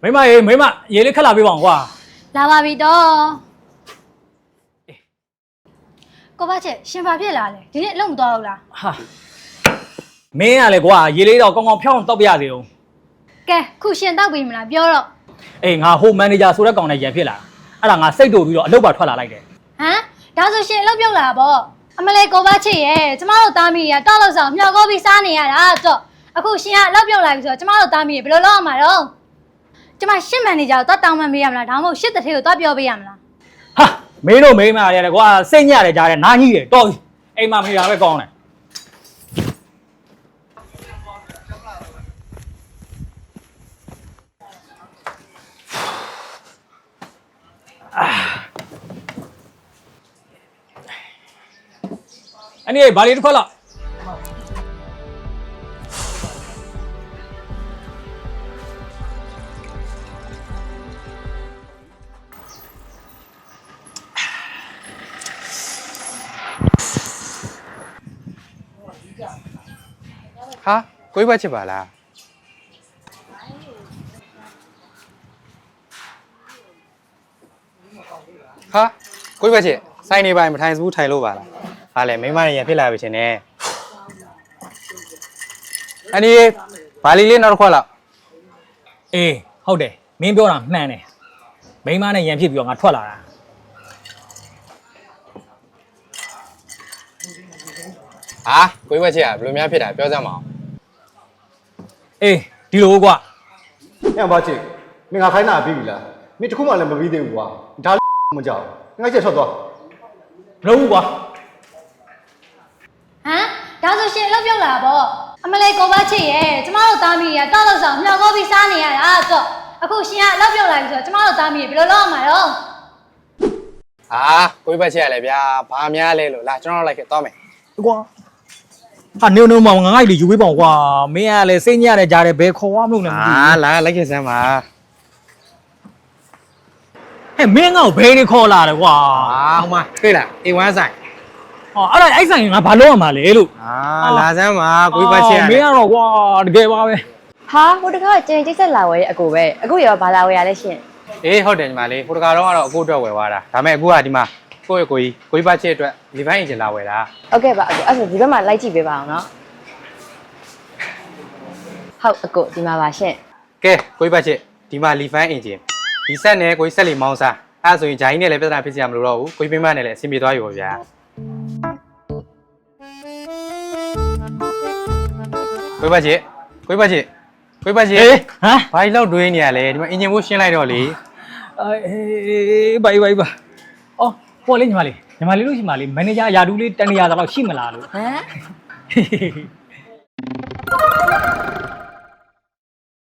မိမရေလေးခက်လာပေးပါအောင်ကွာလာပါပြီတော့ကိုဘချက်ရှင်ဘာဖြစ်လာလဲဒီနေ့အလုပ်မသွားဘူးလားဟာမင်းကလေကွာရေလေးတော့ကောင်းကောင်းဖြောင်းတောက်ပြရသေးအောင်ကဲခုရှင်တောက်ပြီမလားပြောတော့အေးငါဟိုမန်နေဂျာဆိုတဲ့ကောင်နဲ့ရန်ဖြစ်လာအဲ့ဒါငါစိတ်တူပြီးတော့အလုပ်ပါထွက်လာလိုက်တယ်ဟမ်ဒါဆိုရှင်အလုပ်ပြုတ်လာပေါ့အမလေးကိုဘချက်ရဲ့ကျမတို့သားမီးရတောက်လို့ဆောင်မြောက်ကောပြီးစားနေရတာတော့အခုရှင်ကအလုပ်ပြုတ်လာပြီဆိုတော့ကျမတို့သားမီးရဘယ်လိုလုပ်ရမှာတော့ကျမရှစ်မန်နေဂျာကိုတောက်မှန်ပေးရမလားဒါမှမဟုတ်ရှစ်တစ်ထေကိုတောက်ပြောပေးရမလားဟာမင်းတို့မိမရတယ်ကွာစိတ်ညရတယ်ကြားတယ်နားကြီးတယ်တော်ပြီအိမ်မှာမနေတာပဲကောင်းတယ်အဲ့ဒီဘာလေးတစ်ခွက်လောက်ဟာကိုယ်ဘက်ချစ်ပါလားဟာကိုယ်ဘက်ချစ်စိုင်းနေပိုင်းမထိုင်ဘူးထိုင်လို့ပါလားဟာလေမိမနဲ့ရန်ဖြစ်လာပြီရှင်နဲ့အနီဘာလီလေးနောက်တစ်ခွက်လောက်အေးဟုတ်တယ်မင်းပြောတာမှန်တယ်မိမနဲ့ရန်ဖြစ်ပြီးတော့ငါထွက်လာတာဟာကိုယ်ဘက်ချစ်ကဘယ်လိုများဖြစ်တာပြောစမ်းမအောင်အေးဒီလိုကွာညဘာချစ်မင်းငါခိုင်းတာပြီးပြီလားမင်းတခုမှလည်းမပြီးသေးဘူးကွာဒါမကြောက်ငါချက်ထွက်သွားမလုပ်ဘူးကွာဟမ်ဒါဆိုရှင်အလုပ်ပြုတ်လာပေါ့အမလေးကိုဘချက်ရဲ့ကျမတို့သားမီးရတောက်လို့ဆောင်မြောက်ကောပြီးစားနေရတာတော့အခုရှင်ကအလုပ်ပြုတ်လာပြီဆိုတော့ကျမတို့သားမီးရဘယ်လိုလုပ်ရမှာတော့ဟာကိုယ်ဘက်ချစ်ရလေဗျာဘာများလဲလို့လာကျွန်တော်လိုက်ခဲ့သွားမယ်ကွာဟာနေမောင်ငါ့လေယူပေးပါဦးကွာမင်းကလည်းစိတ်ညရတယ်ကြားတယ်ဘယ်ခေါ်ရမလို့လဲမသိဘူးဟာလာလိုက်ခဲ့စမ်းပါဟဲ့မင်းငါ့ကိုဘယ်နေခေါ်လာတယ်ကွာဟာဟိုမှာတွေ့လားA1 ဆိုင်ဟောအဲ့ဒါအဲ့ဆိုင်ငါဘာလုပ်ရမှာလဲလို့ဟာလာစမ်းပါကိုယ်ဘက်ချစ်ရမင်းကတော့ကွာတကယ်ပါပဲဟာဟိုတခါကျင်းကျိတ်ဆက်လာဝယ်တဲ့အကိုပဲအခုရောဘာလာဝယ်ရလဲရှင်အေးဟုတ်တယ်ညီမလေးဟိုတခါတော့ကတော့အကိုအတွက်ဝယ်သွားတာဒါပေမဲ့အခုကဒီမှာကိုယ့်ရဲ့ကိုကြီးဘက်ချစ်အတွက်လီဗိုင်းအင်ဂျင်လာဝယ်တာဟုတ်ကဲ့ပါအကိုအဲ့ဆိုဒီဘက်မှာလိုက်ကြည့်ပေးပါအောင်နော်ဟုတ်အကိုဒီမှာပါရှင်ကဲကိုကြီးဘက်ချစ်ဒီမှာလီဗိုင်းအင်ဂျင်ဒီဆက်နဲ့ကိုကြီးဆက်လီမောင်းစားအဲ့ဆိုရင်ဂျိုင်းနဲ့လည်းပြဿနာဖြစ်စရာမလိုတော့ဘူးကိုကြီးမိမနဲ့လည်းအဆင်ပြေသွားပြီပေါ့ဗျာကိုကြီးဘက်ချစ်ဟမ်ဘာလို့တွေးနေရလဲဒီမှာအင်ဂျင်ဘိုးရှင်းလိုက်တော့လေအေးဘိုင်အော်ဟိုလေညီမလေးလို့ရှိမှလေမန်နေဂျာယာတူးလေးတန်နေရတာတော့ရှိမလားလို့ဟမ်